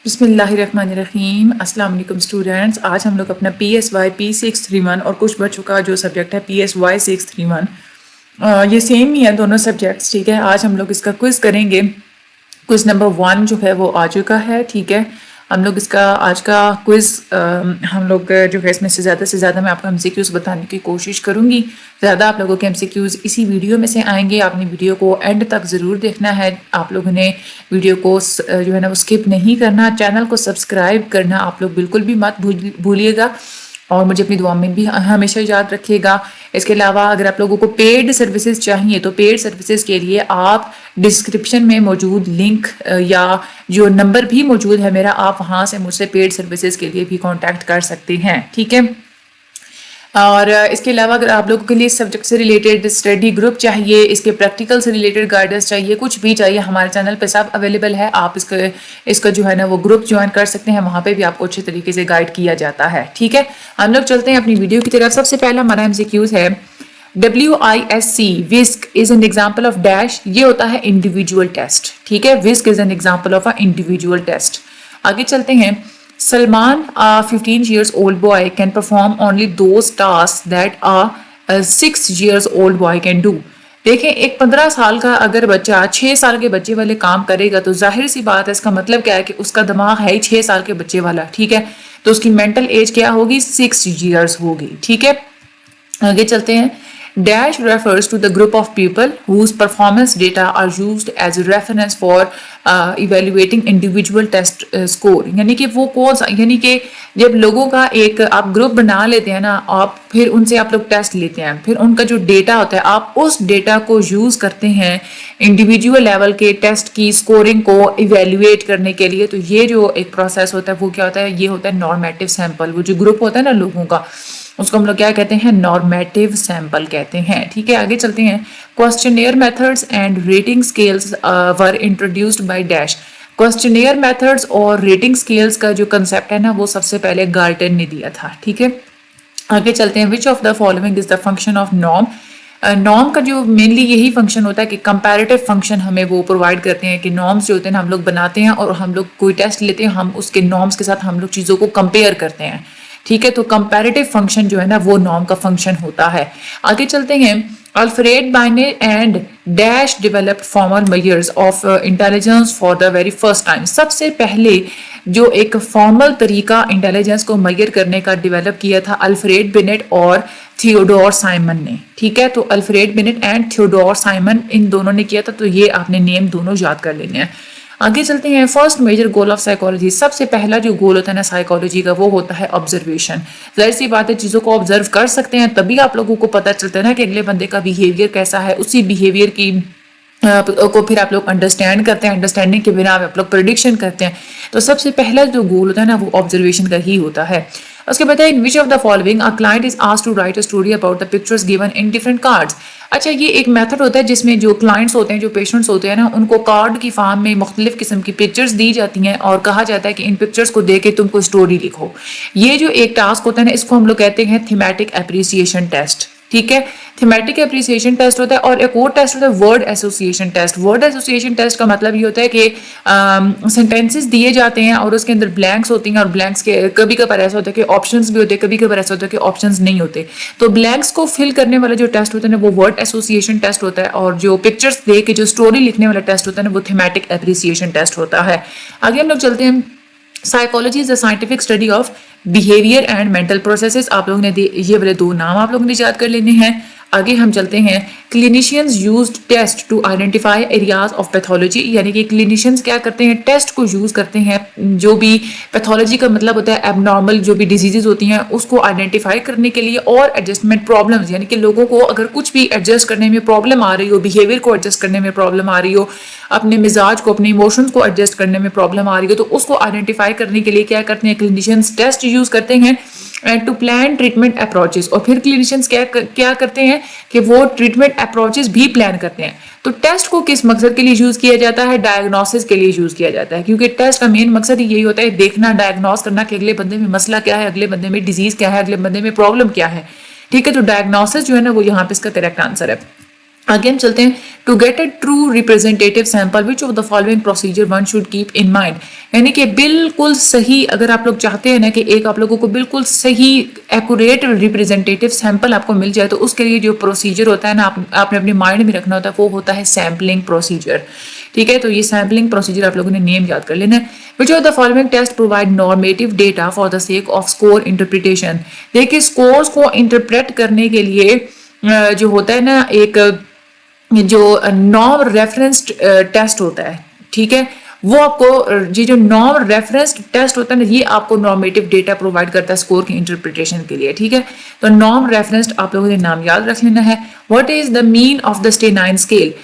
बिस्मिल्लाहिर्रहमानिर्रहीम। अस्सलाम वालेकुम स्टूडेंट्स। आज हम लोग अपना PSY P631 और कुछ बच्चों का जो सब्जेक्ट है PSY 631, ये सेम ही है दोनों सब्जेक्ट्स। ठीक है, आज हम लोग इसका क्विज करेंगे। क्विज नंबर 1 जो है वो आ चुका है। ठीक है, हम लोग इसका आज का क्विज हम लोग जो है इसमें से ज़्यादा मैं आपको MCQs बताने की कोशिश करूँगी। ज़्यादा आप लोगों के MCQs इसी वीडियो में से आएंगे। आपने वीडियो को एंड तक ज़रूर देखना है। आप लोगों ने वीडियो को जो है ना वो स्किप नहीं करना। चैनल को सब्सक्राइब करना आप लोग बिल्कुल भी मत भूलिएगा और मुझे अपनी दुआ में भी हमेशा याद रखिएगा। इसके अलावा अगर आप लोगों को पेड सर्विसेज चाहिए तो पेड सर्विसेज के लिए आप डिस्क्रिप्शन में मौजूद लिंक या जो नंबर भी मौजूद है मेरा, आप वहाँ से मुझसे पेड सर्विसेज के लिए भी कांटेक्ट कर सकते हैं। ठीक है, और इसके अलावा अगर आप लोगों के लिए सब्जेक्ट से रिलेटेड स्टडी ग्रुप चाहिए, इसके प्रैक्टिकल से रिलेटेड गाइडेंस चाहिए, कुछ भी चाहिए, हमारे चैनल पे सब अवेलेबल है। आप इसका जो है ना वो ग्रुप ज्वाइन कर सकते हैं। वहाँ पे भी आपको अच्छे तरीके से गाइड किया जाता है। ठीक है, हम लोग चलते हैं अपनी वीडियो की तरफ। सबसे पहला हमारा MCQs है WISC विस्क is an example of dash. ये होता है इंडिविजुअल टेस्ट। ठीक है, विस्क is an example of a individual test. आगे चलते हैं। Salman, a 15 years old boy, can perform only those tasks that a 6 years old boy can do. देखें, एक 15 साल का अगर बच्चा 6 साल के बच्चे वाले काम करेगा तो जाहिर सी बात है, इसका मतलब क्या है कि उसका दिमाग है 6 साल के बच्चे वाला। ठीक है, तो उसकी मेंटल एज क्या होगी? 6 years होगी। ठीक है, आगे चलते हैं। Dash refers to the group of people whose performance data are used as a reference for evaluating individual test score। यानी कि वो कौन सा, यानी कि जब लोगों का एक आप ग्रुप बना लेते हैं ना, आप फिर उनसे आप लोग टेस्ट लेते हैं, फिर उनका जो डेटा होता है आप उस डेटा को यूज करते हैं इंडिविजुअल लेवल के टेस्ट की स्कोरिंग को इवेल्युएट करने के लिए। तो ये जो एक प्रोसेस होता है वो क्या होता है? ये होता है नॉर्मेटिव सैंपल। वो जो ग्रुप होता है ना लोगों का, उसको हम लोग क्या कहते हैं? नॉर्मेटिव सैंपल कहते हैं। ठीक है, आगे चलते हैं। Questionnaire methods and rating scales were introduced by dash. Questionnaire methods और रेटिंग स्केल्स का जो कंसेप्ट है ना वो सबसे पहले गार्टन ने दिया था। ठीक है, आगे चलते हैं। विच of the following is the function of norm. Norm का जो मेनली यही फंक्शन होता है कि कंपैरेटिव फंक्शन हमें वो प्रोवाइड करते हैं कि नॉर्म्स जो होते हैं हम लोग बनाते हैं और हम लोग कोई टेस्ट लेते हैं, हम उसके नॉर्म्स के साथ हम लोग चीज़ों को कंपेयर करते हैं। ठीक है, तो कंपैरेटिव फंक्शन जो है ना वो नॉर्म का फंक्शन होता है। आगे चलते हैं। Alfred Binet and dash developed formal measures of intelligence for the very first time. सबसे पहले जो एक फॉर्मल तरीका इंटेलिजेंस को मेजर करने का डेवलप किया था अल्फ्रेड बिनेट और थियोडोर साइमन ने। ठीक है, तो Alfred Binet and Theodore Simon इन दोनों ने किया था। तो ये आपने नेम दोनों याद कर लेने हैं। आगे चलते हैं। First major goal of psychology. सबसे पहला जो गोल होता है ना साइकोलॉजी का वो होता है ऑब्जर्वेशन। जाहिर सी बात है, चीज़ों को ऑब्जर्व कर सकते हैं तभी आप लोगों को पता चलता है ना कि अगले बंदे का बिहेवियर कैसा है। उसी बिहेवियर की को फिर आप लोग अंडरस्टैंड करते हैं, अंडरस्टैंडिंग के बिना आप लोग प्रेडिक्शन करते हैं। तो सबसे पहला जो गोल होता है ना वो ऑब्जर्वेशन का ही होता है। उसके बाद in which of the following a client is asked to write a story about the pictures given in different cards. अच्छा, ये एक मेथड होता है जिसमें जो क्लाइंट्स होते हैं, जो पेशेंट्स होते हैं ना, उनको कार्ड की फॉर्म में मुख्तलिफ किस्म की पिक्चर्स दी जाती हैं और कहा जाता है कि इन पिक्चर्स को देख के तुमको स्टोरी लिखो। ये जो एक टास्क होता है ना इसको हम लोग कहते हैं थीमेटिक एप्रिसिएशन टेस्ट। ठीक है, थीमेटिक एप्रिसिएशन टेस्ट होता है। और एक और टेस्ट होता है word association test. Word association test का मतलब ये होता है कि सेंटेंसेस दिए जाते हैं और उसके अंदर ब्लैंक्स होती हैं और ब्लैंक्स के कभी कभार ऐसा होता है कि ऑप्शंस भी होते हैं, कभी कभार ऐसा होता है कि ऑप्शंस नहीं होते। तो ब्लैंक्स को फिल करने वाला जो टेस्ट होता है ना वो वर्ड एसोसिएशन टेस्ट होता है और जो पिक्चर्स दे के जो स्टोरी लिखने वाला टेस्ट होता है ना वो थीमेटिक एप्रिसिएशन टेस्ट होता है। आगे हम लोग चलते हैं। Psychology is the scientific study of behaviour and mental processes. आप लोगों ने ये वाले दो नाम आप लोगों ने याद कर लेने हैं। आगे हम चलते हैं। Clinicians used test to identify areas of pathology. यानी कि क्लिनिशियंस क्या करते हैं? टेस्ट को यूज करते हैं। जो भी पैथोलॉजी का मतलब होता है एबनॉर्मल जो भी डिजीजेज होती हैं उसको आइडेंटिफाई करने के लिए और एडजस्टमेंट प्रॉब्लम्स, यानी कि लोगों को अगर कुछ भी एडजस्ट करने में प्रॉब्लम आ रही हो, बिहेवियर को एडजस्ट करने में प्रॉब्लम आ रही हो, अपने मिजाज को, अपने इमोशंस को एडजस्ट करने में प्रॉब्लम आ रही हो, तो उसको आइडेंटिफाई करने के लिए क्या करते हैं? क्लिनिशियंस टेस्ट यूज करते हैं and to plan treatment approaches. और फिर क्लिनिशियंस क्या करते हैं कि वो ट्रीटमेंट अप्रोचेस भी प्लान करते हैं। तो टेस्ट को किस मकसद के लिए यूज किया जाता है? डायग्नोसिस के लिए यूज किया जाता है, क्योंकि टेस्ट का मेन मकसद ही यही होता है देखना, डायग्नोस करना कि अगले बंदे में मसला क्या है, अगले बंदे में डिजीज क्या है, अगले बंदे में प्रॉब्लम क्या है। ठीक है, तो डायग्नोसिस जो है ना वो यहाँ पे इसका करेक्ट आंसर है। आगे हम चलते हैं। To get a true representative sample which of the following procedure one should keep in mind, यानी कि बिल्कुल सही, अगर आप लोग चाहते हैं ना कि एक आप लोगों को बिल्कुल सही एक्यूरेट रिप्रेजेंटेटिव सैंपल आपको मिल जाए, तो उसके लिए जो प्रोसीजर होता है ना, आपने अपने माइंड में रखना होता है, वो होता है सैम्पलिंग प्रोसीजर। ठीक है, तो ये सैम्पलिंग प्रोसीजर आप लोगों ने नेम याद कर लेना है। Which of the following test provide normative data for the sake of score interpretation. देखिए, स्कोर्स को इंटरप्रेट करने के लिए जो होता है ना, एक जो नॉर्म रेफरेंस्ड टेस्ट होता है, ठीक है, वो आपको ये जो नॉर्म रेफरेंस्ड टेस्ट होता है ना, ये आपको नॉर्मेटिव डेटा प्रोवाइड करता है स्कोर की इंटरप्रिटेशन के लिए। ठीक है, तो नॉर्म रेफरेंस्ड आप लोगों ने नाम याद रख लेना है। What is the mean of the stanine scale?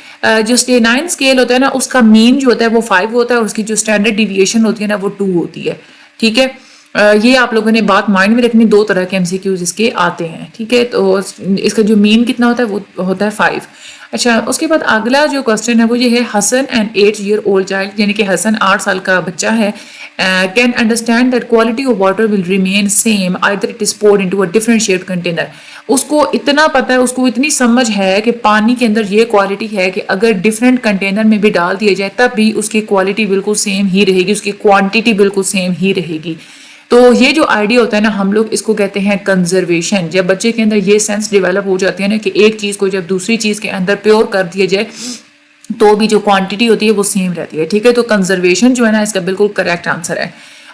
जो स्टेनाइन स्केल होता है ना, उसका मीन जो होता है वो 5 होता है, और उसकी जो स्टैंडर्ड डिविएशन होती है ना, वो 2 होती है। ठीक है, ये आप लोगों ने बात माइंड में रखनी। 2 तरह के एमसीक्यूज इसके आते हैं। ठीक है, तो इसका जो मीन कितना होता है वो होता है 5। अच्छा, उसके बाद अगला जो क्वेश्चन है वो ये है, Hasan and 8 year old child, यानी कि हसन 8 साल का बच्चा है, can understand that quality of water will remain same either it is poured into a different shaped container. उसको इतना पता है, उसको इतनी समझ है कि पानी के अंदर ये क्वालिटी है कि अगर डिफरेंट कंटेनर में भी डाल दिया जाए तब भी उसकी क्वालिटी बिल्कुल सेम ही रहेगी, उसकी क्वांटिटी बिल्कुल सेम ही रहेगी। तो ये जो आइडिया होता है ना, हम लोग इसको कहते हैं कंजर्वेशन। जब बच्चे के अंदर ये सेंस डेवलप हो जाती है ना कि एक चीज को जब दूसरी चीज के अंदर प्योर कर दिया जाए तो भी जो क्वांटिटी होती है वो सेम रहती है। ठीक है, तो कंजर्वेशन जो है ना, इसका बिल्कुल करेक्ट आंसर है।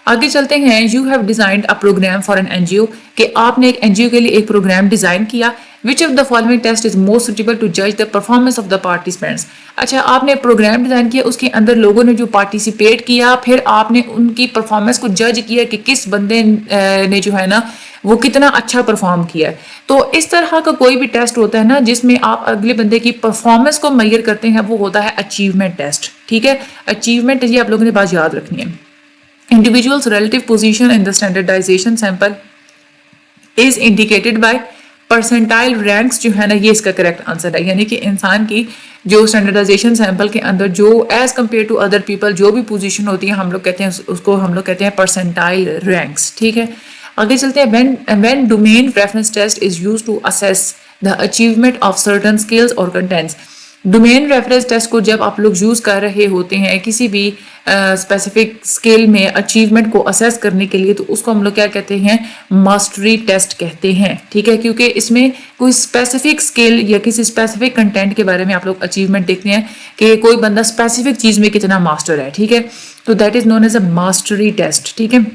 आगे चलते हैं। You have designed a program for an NGO, कि आपने एक एनजीओ के लिए एक प्रोग्राम डिजाइन किया। Which of the following test is most suitable to जज the performance of the participants. अच्छा, आपने प्रोग्राम डिजाइन किया, उसके अंदर लोगों ने जो पार्टिसिपेट किया, फिर आपने उनकी परफॉर्मेंस को जज किया कि किस बंदे ने जो है ना वो कितना अच्छा परफॉर्म किया है। तो इस तरह का कोई भी टेस्ट होता है ना जिसमें आप अगले बंदे की परफॉर्मेंस को मेजर करते हैं, वो होता है अचीवमेंट टेस्ट। ठीक है, अचीवमेंट, ये आप लोगों ने बात याद रखनी है। Individual's relative position in the standardization sample is indicated by percentile ranks, जो है ना, ये इसका करेक्ट आंसर है। यानी कि इंसान की जो स्टैंडर्डाइजेशन सैंपल के अंदर जो as compared to other people जो भी पोजीशन होती है, हम लोग कहते हैं उसको हम लोग कहते हैं परसेंटाइल रैंक्स। ठीक है, आगे चलते हैं। When domain reference test is used to assess the achievement of certain skills और कंटेंट्स। डोमेन रेफरेंस टेस्ट को जब आप लोग यूज कर रहे होते हैं किसी भी स्पेसिफिक स्किल में अचीवमेंट को असेस करने के लिए, तो उसको हम लोग क्या कहते हैं, मास्टरी टेस्ट कहते हैं। ठीक है, क्योंकि इसमें कोई स्पेसिफिक स्किल या किसी स्पेसिफिक कंटेंट के बारे में आप लोग अचीवमेंट देखते हैं कि कोई बंदा स्पेसिफिक चीज में कितना मास्टर है। ठीक है, तो that is known as a mastery test. ठीक है,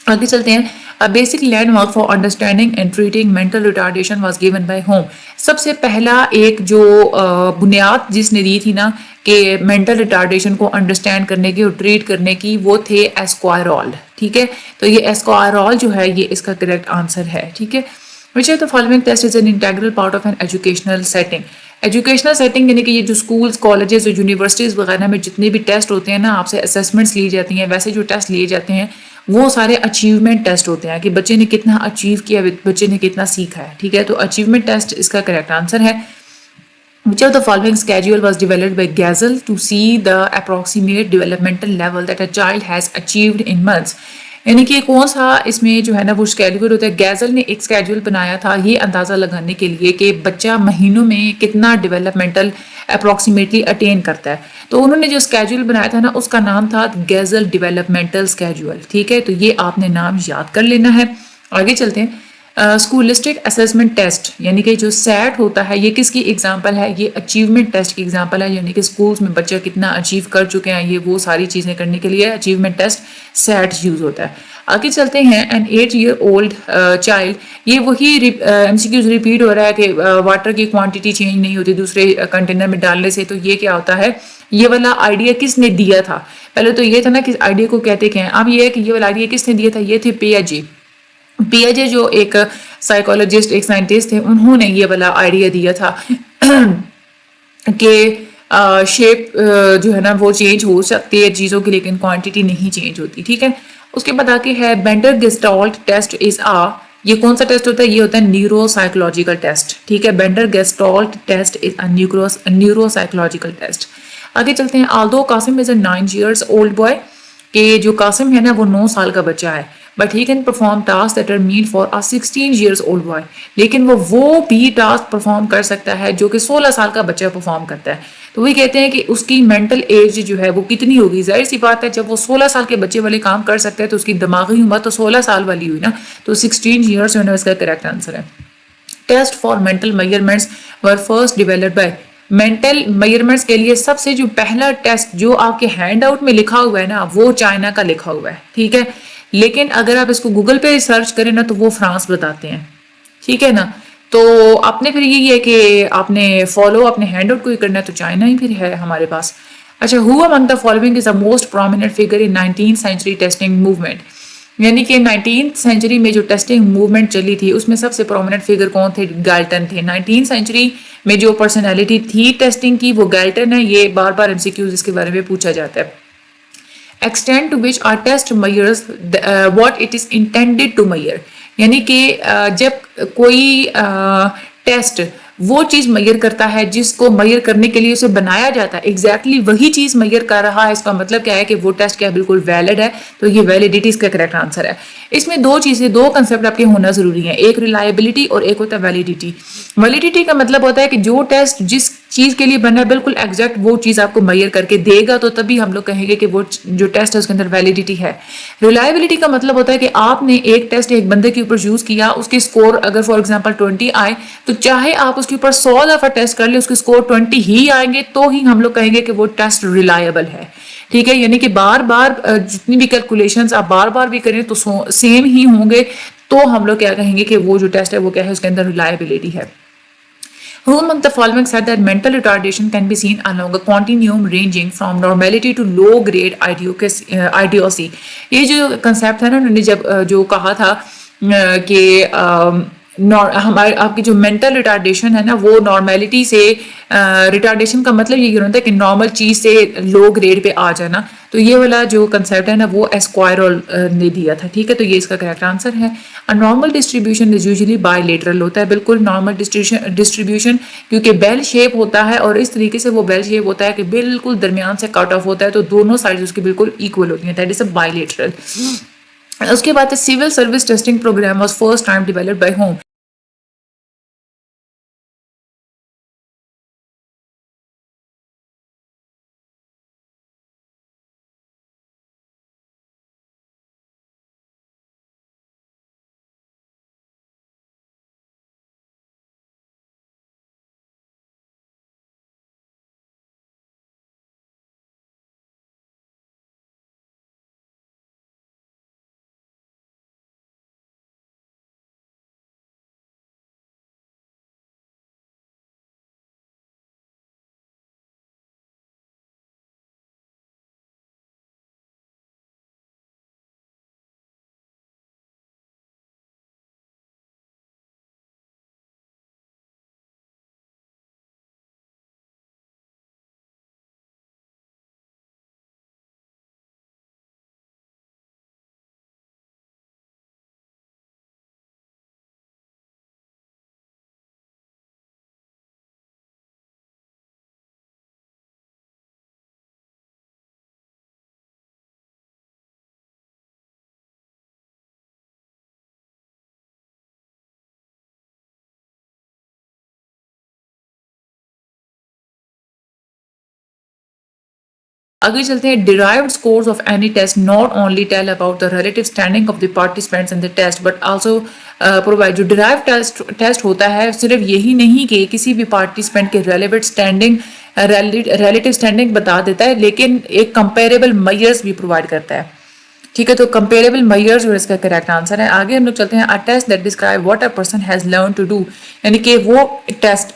आगे चलते हैं। A basic landmark for understanding and treating mental retardation was given by home. सबसे पहला एक जो बुनियाद जिसने दी थी ना कि मेंटल रिटार्डेशन को अंडरस्टैंड करने की और ट्रीट करने की, वो थे एस्क्वायरॉल। ठीक है, तो ये एस्क्वायरॉल जो है ये इसका करेक्ट आंसर है। ठीक है, which of the following test is an integral part of an educational setting. Educational setting यानी कि ये जो स्कूल्स, कॉलेजेस और यूनिवर्सिटीज़ वगैरह में जितने भी टेस्ट होते हैं ना, आपसे असेसमेंट्स ली जाती हैं, वैसे जो टेस्ट लिए जाते हैं वो सारे अचीवमेंट टेस्ट होते हैं कि बच्चे ने कितना अचीव किया, बच्चे ने कितना सीखा है। ठीक है, तो अचीवमेंट टेस्ट इसका करेक्ट आंसर है। Which of the following schedule was developed by Gazel to see the approximate developmental level that a child has achieved in months? यानी कि कौन सा इसमें जो है ना वो स्केड्यूल होता है। गैजल ने एक स्केड्यूल बनाया था ये अंदाज़ा लगाने के लिए कि बच्चा महीनों में कितना डेवलपमेंटल अप्रॉक्सीमेटली अटेन करता है। तो उन्होंने जो स्केड्यूल बनाया था ना उसका नाम था गैजल डेवलपमेंटल स्केड्यूल। ठीक है, तो ये आपने नाम याद कर लेना है। आगे चलते हैं। स्कूलिस्टिक असेसमेंट टेस्ट यानी कि जो सैट होता है ये किसकी एग्जांपल है, ये अचीवमेंट टेस्ट की एग्जांपल है। यानी कि स्कूल्स में बच्चा कितना अचीव कर चुके हैं, ये वो सारी चीज़ें करने के लिए अचीवमेंट टेस्ट सैट यूज होता है। आगे चलते हैं। एन 8 ईयर ओल्ड चाइल्ड, ये वही एमसीक्यूज रिपीट हो रहा है कि वाटर की क्वांटिटी चेंज नहीं होती दूसरे कंटेनर में डालने से। तो ये क्या होता है, ये वाला आइडिया किसने दिया था? पहले तो ये था ना कि आइडिया को कहते क्या है। अब ये है कि ये वाला आइडिया किसने दिया था, ये थे पियाजे। पियाजे जो एक साइकोलॉजिस्ट, एक साइंटिस्ट थे, उन्होंने ये वाला आइडिया दिया था कि शेप जो है ना वो चेंज हो सकती है चीज़ों की, लेकिन क्वांटिटी नहीं चेंज होती। ठीक है, उसके बाद आके है बेंडर गेस्टाल्ट टेस्ट इज ये कौन सा टेस्ट होता है, ये होता है न्यूरोसाइकोलॉजिकल टेस्ट। ठीक है, Bender gestalt test is a neuropsychological test. आगे चलते हैं। Although Kasim is a 9 years old boy, कि जो कासिम है ना वो 9 साल का बच्चा है, but he can perform task that are mean for a 16 years old boy. लेकिन वो भी टास्क परफॉर्म कर सकता है जो कि 16 साल का बच्चा परफॉर्म करता है। तो वही कहते हैं कि उसकी मेंटल एज जो है वो कितनी होगी। जाहिर सी बात है, जब वो 16 साल के बच्चे वाले काम कर सकते हैं तो उसकी दिमागी उम्र तो 16 साल वाली हुई ना। तो 16 years जो है इसका करेक्ट आंसर है। Test for mental measurements were first developed by. Mental measurements के लिए सबसे जो पहला टेस्ट जो आपके हैंड आउट में लिखा हुआ है ना, वो चाइना का लिखा हुआ है, ठीक है। लेकिन अगर आप इसको गूगल पे सर्च करें ना तो वो फ्रांस बताते हैं, ठीक है ना। तो आपने फिर यही है कि आपने फॉलो अपने हैंड आउट को ही करना है, तो चाइना ही फिर है हमारे पास। अच्छा, who among the following is the most prominent figure in 19th century testing movement. यानी कि 19th सेंचुरी में जो टेस्टिंग मूवमेंट चली थी उसमें सबसे प्रोमिनेंट फिगर कौन थे? गैल्टन थे। 19th सेंचुरी में जो पर्सनैलिटी थी टेस्टिंग की वो गैल्टन है। ये बार बार एमसीक्यूज इसके बारे में पूछा जाता है। Extent to which are test measures what it is intended to measure। यानी कि जब कोई टेस्ट वो चीज मैयर करता है जिसको मैयर करने के लिए उसे बनाया जाता है, एग्जैक्टली वही चीज मैयर कर रहा है, इसका मतलब क्या है कि वो टेस्ट क्या बिल्कुल वैलिड है। तो ये वैलिडिटी इसका करेक्ट आंसर है। इसमें दो चीजें, दो कंसेप्ट आपके होना जरूरी है, एक रिलायबिलिटी और एक होता है वैलिडिटी। वैलिडिटी का मतलब होता है कि जो टेस्ट जिस चीज के लिए बना है बिल्कुल एग्जैक्ट वो चीज आपको मैयर करके देगा, तो तभी हम लोग कहेंगे कि वो जो टेस्ट है उसके अंदर वैलिडिटी है। रिलायबिलिटी का मतलब होता है कि आपने एक टेस्ट एक बंदे के ऊपर यूज किया, उसके स्कोर अगर फॉर एग्जांपल 20 आए, तो चाहे आप उसके ऊपर 100 दफा टेस्ट कर ले उसके स्कोर 20 ही आएंगे, तो ही हम लोग कहेंगे कि वो टेस्ट रिलायबल है, ठीक है। यानी कि बार बार जितनी भी कैलकुलेशंस आप बार बार भी करें तो सेम ही होंगे, तो हम लोग क्या कहेंगे कि वो जो टेस्ट है वो क्या है, उसके अंदर रिलायबिलिटी है। Who among the following said that mental retardation can be seen along a continuum ranging from normality to low grade idiocy। ये जो कंसेप्ट है ना, उन्होंने जब जो कहा था कि हमारे आपकी जो मेंटल रिटार्डेशन है ना वो नॉर्मेलिटी से, रिटार्डेशन का मतलब ये होता है कि नॉर्मल चीज से लो ग्रेड पे आ जाना। तो ये वाला जो कंसेप्ट है ना वो एस्क्वायरल ने दिया था, ठीक है। तो ये इसका करेक्ट आंसर है। Normal distribution is usually bilateral होता है, बिल्कुल नॉर्मल डिस्ट्रीब्यूशन क्योंकि बेल शेप होता है और इस तरीके से वो बेल शेप होता है कि बिल्कुल दरमियान से कट ऑफ होता है, तो दोनों साइड उसकी बिल्कुल इक्वल होती है, दैट इज अ बायलेटरल। उसके बाद civil service testing program was first time developed by home. आगे चलते हैं। Derived scores of any test not only tell about the relative standing of the participants in the test but also provide. जो derive test होता है सिर्फ यही नहीं कि किसी भी पार्टिसिपेंट के रिलेटिव स्टैंडिंग बता देता है, लेकिन एक कंपेरेबल मेजर्स भी प्रोवाइड करता है, ठीक है। तो कंपेरेबल मेजर्स जो इसका करेक्ट आंसर है। आगे हम लोग चलते हैं। A test that describe what a person has learn to do. यानी कि वो टेस्ट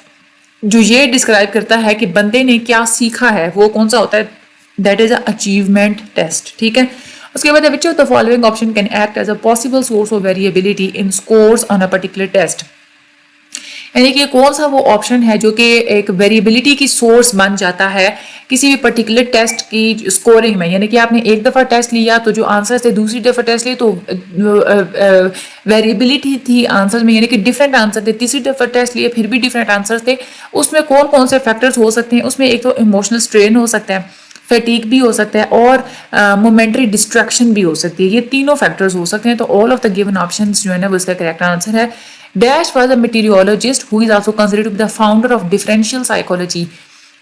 जो ये डिस्क्राइब करता है कि बंदे ने क्या सीखा है, वो कौन सा होता है? That is a achievement test, ठीक है। उसके बाद which of the following option can act as a possible source of variability in scores on a particular test. यानी कि कौन सा वो ऑप्शन है जो कि एक वेरिएबिलिटी की सोर्स बन जाता है किसी भी पर्टिकुलर टेस्ट की स्कोरिंग में। यानी कि आपने एक दफ़ा टेस्ट लिया तो जो आंसर्स थे, दूसरी दफ़ा टेस्ट लिए तो वेरिएबिलिटी थी आंसर्स में, यानी कि डिफरेंट आंसर थे। तीसरी दफ़ा टेस्ट लिए फिर भी डिफरेंट आंसर्स थे। उसमें कौन कौन से फैक्टर्स हो सकते हैं? उसमें एक तो इमोशनल स्ट्रेन हो सकता है, फैटीग भी हो सकता है और मोमेंटरी डिस्ट्रैक्शन भी हो सकती है। ये तीनों फैक्टर्स हो सकते हैं। तो all of the given options जो है ना वो इसका करेक्ट आंसर है। Dash was a meteorologist who is also considered to be the founder of differential psychology.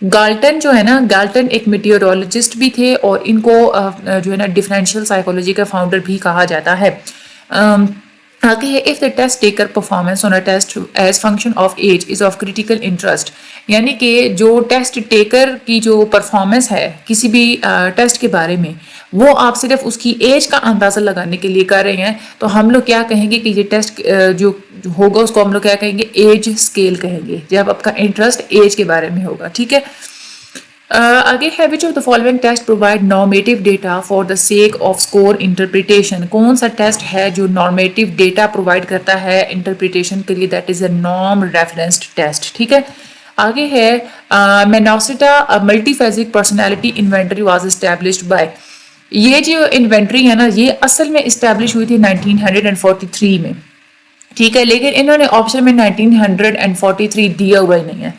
Galton जो है ना, गाल्टन एक मेटीरियोलॉजिस्ट भी थे और इनको जो है ना डिफरेंशियल साइकोलॉजी का फाउंडर भी कहा जाता है। आगे है, if the test taker performance on a test as function of age is of critical interest. यानी कि जो टेस्ट टेकर की जो परफॉर्मेंस है किसी भी टेस्ट के बारे में, वो आप सिर्फ उसकी एज का अंदाजा लगाने के लिए कर रहे हैं, तो हम लोग क्या कहेंगे कि ये टेस्ट जो होगा उसको हम लोग क्या कहेंगे, एज स्केल कहेंगे, जब आपका इंटरेस्ट एज के बारे में होगा। ठीक है। आगे है, which of the following test provide normative data for the sake of score interpretation. कौन सा टेस्ट है जो नॉर्मेटिव डेटा प्रोवाइड करता है इंटरप्रिटेशन के लिए, that is a norm referenced test. ठीक है। आगे है, Minnesota multiphasic personality inventory was established by. ये जो इन्वेंटरी है ना, ये असल में इस्टेब्लिश हुई थी 1943 में। ठीक है, लेकिन इन्होंने ऑप्शन में 1943 दिया हुआ ही नहीं है,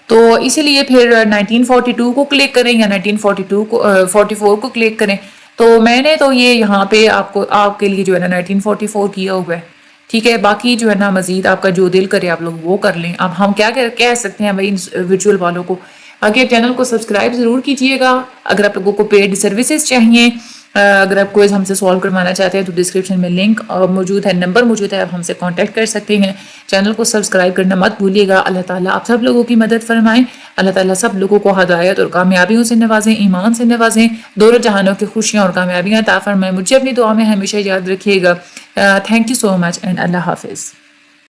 तो इसीलिए फिर 1942 को क्लिक करें या 1942 को 44 को क्लिक करें। तो मैंने तो ये यहाँ पे आपके लिए जो है ना 1944 किया हुआ है। ठीक है, बाकी जो है ना मजीद आपका जो दिल करे आप लोग वो कर लें। अब हम क्या कह सकते हैं भाई विजुअल वालों को, आगे चैनल को सब्सक्राइब ज़रूर कीजिएगा। अगर आप लोगों को पेड सर्विसेज चाहिए, अगर आप कोई हमसे सॉल्व करवाना चाहते हैं तो डिस्क्रिप्शन में लिंक मौजूद है, नंबर मौजूद है, आप हमसे कांटेक्ट कर सकते हैं। चैनल को सब्सक्राइब करना मत भूलिएगा। अल्लाह ताला आप सब लोगों की मदद फरमाएं। अल्लाह ताला सब लोगों को हिदायत और कामयाबियों से नवाजें, ईमान से नवाजें, दोनों जहानों की खुशियाँ और कामयाबियाँ अता फरमाएं। मुझे अपनी दुआ में हमेशा याद रखिएगा। Thank you so much and अल्लाह हाफिज़।